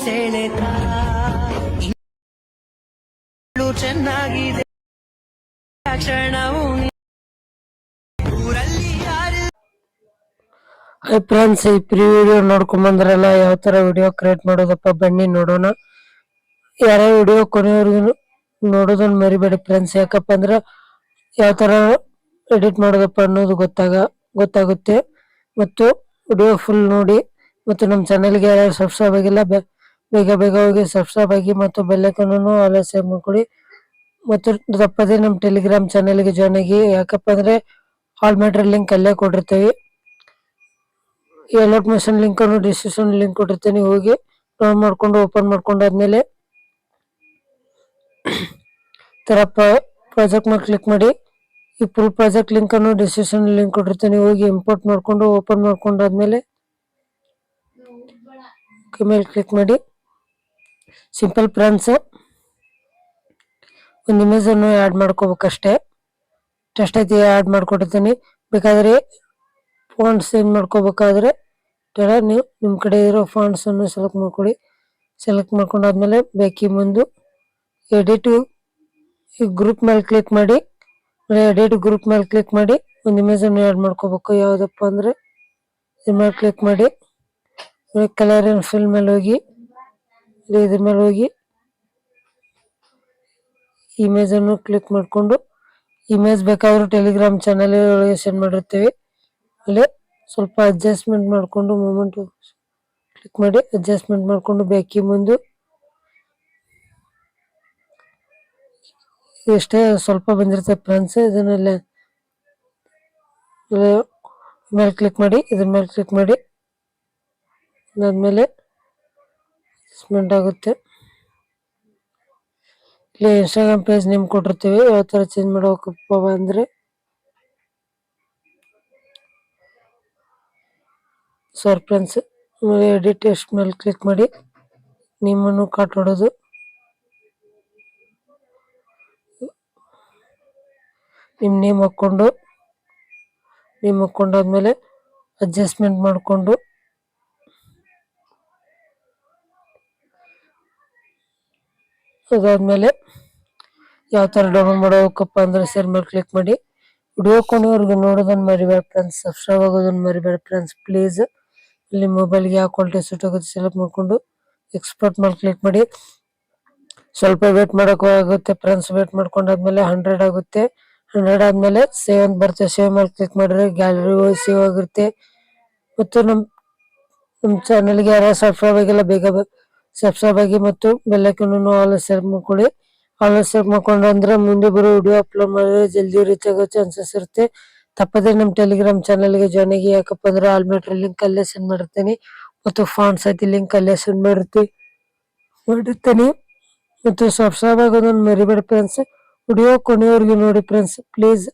ಸೆಳೆತ ಇನ್ನೂ ಚೆನ್ನಾಗಿದೆ ಕ್ಷಣವು ಊರಲ್ಲಿ ಯಾರು. ಹೈ ಫ್ರೆಂಡ್ಸ್, ಈ ಪ್ರೀ ವಿಡಿಯೋ ನೋಡ್ಕೊಂಡ್ ಬಂದ್ರಲ್ಲ, ಯಾವ ತರ ವಿಡಿಯೋ ಕ್ರಿಯೇಟ್ ಮಾಡೋದಪ್ಪ ಬನ್ನಿ ನೋಡೋಣ. ಯಾರ ವಿಡಿಯೋ ಕೊನೆಯವರೆಗೂ ನೋಡೋದನ್ನ ಮರಿಬೇಡಿ ಫ್ರೆಂಡ್ಸ್, ಯಾಕಪ್ಪ ಅಂದ್ರೆ ಯಾವ ತರ ಎಡಿಟ್ ಮಾಡೋದಪ್ಪ ಅನ್ನೋದು ಗೊತ್ತಾಗುತ್ತೆ. ಮತ್ತು ವಿಡಿಯೋ ಫುಲ್ ನೋಡಿ. ಮತ್ತು ನಮ್ಮ ಚಾನೆಲ್ಗೆ ಯಾರು ಸಬ್ಸ್ಕ್ರೈಬ್ ಆಗಿಲ್ಲ ಬೇಗ ಬೇಗ ಹೋಗಿ ಸಬ್ಸ್ಕ್ರೈಬ್ ಆಗಿ ಮತ್ತು ಬೆಲ್ ಐಕಾನ್ ಅನ್ನು ಆಲಸ್ಯ ಮಾಡ್ಕೊಳ್ಳಿ. ಮತ್ತು ತಪ್ಪದೇ ನಮ್ಮ ಟೆಲಿಗ್ರಾಮ್ ಚಾನೆಲ್ಗೆ ಜಾಯ್ನ್ ಆಗಿ, ಯಾಕಪ್ಪ ಅಂದ್ರೆ ಆಲ್ ಮ್ಯಾಟರ್ ಲಿಂಕ್ ಅಲ್ಲೇ ಕೊಟ್ಟಿರ್ತೀವಿ. ಅಲರ್ಟ್ ಮಿಷನ್ ಲಿಂಕ್ ಅನ್ನು ಡಿಸ್ಕ್ರಿಪ್ಷನ್ ಲಿಂಕ್ ಕೊಟ್ಟಿರ್ತೀನಿ, ಹೋಗಿ ಡೌನ್ ಮಾಡ್ಕೊಂಡು ಓಪನ್ ಮಾಡ್ಕೊಂಡಾದ್ಮೇಲೆ ತರ ಪ್ರಾಜೆಕ್ಟ್ ಮೇಲೆ ಕ್ಲಿಕ್ ಮಾಡಿ. ಈ ಫುಲ್ ಪ್ರಾಜೆಕ್ಟ್ ಲಿಂಕ್ ಅನ್ನು ಡಿಸ್ಕ್ರಿಪ್ಷನ್ ಲಿಂಕ್ ಕೊಟ್ಟಿರ್ತೀನಿ, ಹೋಗಿ ಇಂಪೋರ್ಟ್ ಮಾಡ್ಕೊಂಡು ಓಪನ್ ಮಾಡ್ಕೊಂಡಾದ್ಮೇಲೆ ಮೇಲೆ ಕ್ಲಿಕ್ ಮಾಡಿ. ಸಿಂಪಲ್ ಫ್ರೆಂಡ್ಸ್, ಒಂದು ಇಮೇಜ್ ಅನ್ನು ಆಡ್ ಮಾಡ್ಕೋಬೇಕಷ್ಟೇ. ಟೆಸ್ಟ್ ಐತಿ ಆಡ್ ಮಾಡ್ಕೊಟ್ಟಿರ್ತೀನಿ. ಬೇಕಾದ್ರೆ ಫಾಂಟ್ಸ್ ಏನ್ ಮಾಡ್ಕೋಬೇಕಾದ್ರೆ ನೀವು ನಿಮ್ಮ ಕಡೆ ಇರೋ ಫಾಂಟ್ಸ್ ಅನ್ನು ಸೆಲೆಕ್ಟ್ ಮಾಡ್ಕೊಳ್ಳಿ. ಸೆಲೆಕ್ಟ್ ಮಾಡ್ಕೊಂಡಾದ್ಮೇಲೆ ಬೇಕಿ ಮುಂದೆ ಎಡಿಟ್ ಗ್ರೂಪ್ ಮೇಲೆ ಕ್ಲಿಕ್ ಮಾಡಿ. ಎಡಿಟ್ ಗ್ರೂಪ್ ಮೇಲೆ ಕ್ಲಿಕ್ ಮಾಡಿ ಒಂದು ಇಮೇಜ್ ಅನ್ನು ಆಡ್ ಮಾಡ್ಕೋಬೇಕು. ಯಾವ್ದಪ್ಪ ಅಂದ್ರೆ ಇದ್ರ ಮೇಲೆ ಕ್ಲಿಕ್ ಮಾಡಿ, ಕಲರ್ ಅಂಡ್ ಫಿಲ್ ಮೇಲೆ ಹೋಗಿ, ಇದ್ರ ಮೇಲೆ ಹೋಗಿ ಇಮೇಜ್ ಅನ್ನು ಕ್ಲಿಕ್ ಮಾಡ್ಕೊಂಡು, ಇಮೇಜ್ ಬೇಕಾದ್ರೆ ಟೆಲಿಗ್ರಾಮ್ ಚಾನಲ್ ಒಳಗೆ ಸೆಂಡ್ ಮಾಡಿರ್ತೀವಿ. ಅಲ್ಲಿ ಸ್ವಲ್ಪ ಅಡ್ಜಸ್ಟ್ಮೆಂಟ್ ಮಾಡ್ಕೊಂಡು ಮೂಮೆಂಟ್ ಕ್ಲಿಕ್ ಮಾಡಿ ಅಡ್ಜಸ್ಟ್ಮೆಂಟ್ ಮಾಡ್ಕೊಂಡು ಬೇಕಿ ಮುಂದೆ ಎಷ್ಟೇ ಸ್ವಲ್ಪ ಬಂದಿರುತ್ತೆ ಫ್ರೆಂಡ್ಸ್. ಇದನ್ನೆಲ್ಲ ಮೇಲೆ ಕ್ಲಿಕ್ ಮಾಡಿ, ಇದ್ರ ಮೇಲೆ ಕ್ಲಿಕ್ ಮಾಡಿ. ಅದಾದ್ಮೇಲೆ ಅಡ್ಜಸ್ಟ್ಮೆಂಟ್ ಆಗುತ್ತೆ. ಇಲ್ಲಿ ಇನ್ಸ್ಟಾಗ್ರಾಮ್ ಪೇಜ್ ನೇಮ್ ಕೊಟ್ಟಿರ್ತೀವಿ, ಯಾವ ತರ ಚೇಂಜ್ ಮಾಡ್ಬೇಕಪ್ಪ ಅಂದ್ರೆ ಫ್ರೆಂಡ್ಸ್, ಎಡಿಟ್ ಟೆಸ್ಟ್ ಮೇಲೆ ಕ್ಲಿಕ್ ಮಾಡಿ ನಿಮ್ಮನ್ನು ಕಾಟೊಡೋದು. ನಿಮ್ಮ ನೇಮ್ ಹಾಕೊಂಡಾದ್ಮೇಲೆ ಅಡ್ಜಸ್ಟ್ಮೆಂಟ್ ಮಾಡಿಕೊಂಡು ಅದಾದ್ಮೇಲೆ ಯಾವ ತರ ಡೌನ್ಲೋಡ್ ಮಾಡಬೇಕಪ್ಪ ಅಂದ್ರೆ ಶೇರ್ ಮೇಲೆ ಕ್ಲಿಕ್ ಮಾಡಿ. ವಿಡಿಯೋ ಕೊನೆವರೆಗೂ ನೋಡೋದನ್ನ ಮರಿಬೇಡ ಫ್ರೆಂಡ್ಸ್, ಸಬ್ಸ್ಕ್ರೈಬ್ ಆಗೋದನ್ನ ಮರಿಬೇಡ ಫ್ರೆಂಡ್ಸ್ ಪ್ಲೀಸ್. ಇಲ್ಲಿ ಮೊಬೈಲ್ಗೆ ಯಾವ ಕ್ವಾಲಿಟಿ ಸೂಟ್ ಆಗುತ್ತೆ ಸೆಲೆಕ್ಟ್ ಮಾಡ್ಕೊಂಡು ಎಕ್ಸ್ಪೋರ್ಟ್ ಮೇಲೆ ಕ್ಲಿಕ್ ಮಾಡಿ. ಸ್ವಲ್ಪ ವೇಟ್ ಆಗುತ್ತೆ ಫ್ರೆಂಡ್ಸ್. ವೇಟ್ ಮಾಡ್ಕೊಂಡಾದ್ಮೇಲೆ 100 ಆಗುತ್ತೆ. 100 ಆದ್ಮೇಲೆ ಸೇವ್ ಅಂತ ಬರುತ್ತೆ, ಸೇವ್ ಮೇಲೆ ಕ್ಲಿಕ್ ಮಾಡಿದ್ರೆ ಗ್ಯಾಲರಿ ಸೇವ್ ಆಗುತ್ತೆ. ಮತ್ತು ನಮ್ಮ ಚಾನಲ್ಗೆ ಯಾರು ಸಬ್ಸ್ಕ್ರೈಬ್ ಆಗಿಲ್ಲ ಬೇಗ ಸಬ್ಸ್ಕ್ರೈಬ್ ಆಗಿ ಮತ್ತು ಬೆಲ್ ಐಕಾನ್ ಅನ್ನು ಆಲ್ ಸೆಲೆಕ್ಟ್ ಮಾಡ್ಕೊಳ್ಳಿ. ಆಲ್ ಸೆಲೆಕ್ಟ್ ಮಾಡ್ಕೊಂಡು ಅಂದ್ರೆ ಮುಂದೆ ಬರೋ ವಿಡಿಯೋ ಅಪ್ಲೋಡ್ ಮಾಡಿದ್ರೆ ಜಲ್ದಿ ರೀಚ್ ಆಗೋ ಚಾನ್ಸಸ್ ಇರುತ್ತೆ. ತಪ್ಪದೇ ನಮ್ಮ ಟೆಲಿಗ್ರಾಮ್ ಚಾನಲ್ಗೆ ಜಾಯ್ನ್ ಆಗಿ, ಯಾಕಪ್ಪ ಅಂದ್ರೆ ಆಲ್ ಮ್ಯಾಟರ್ ಲಿಂಕ್ ಅಲ್ಲೇ ಸೆಂಡ್ ಮಾಡಿರ್ತೀನಿ ಮತ್ತು ಫಾಂಟ್ಸ್ ಐತಿ ಲಿಂಕ್ ಅಲ್ಲೇ ಸೆಂಡ್ ಮಾಡಿರ್ತೀನಿ. ಮತ್ತು ಸಬ್ಸ್ಕ್ರೈಬ್ ಆಗೋದನ್ನ ಮರಿಬೇಡಿ ಫ್ರೆಂಡ್ಸ್. ವಿಡಿಯೋ ಕೊನೆಯವರೆಗೂ ನೋಡಿ ಫ್ರೆಂಡ್ಸ್ ಪ್ಲೀಸ್.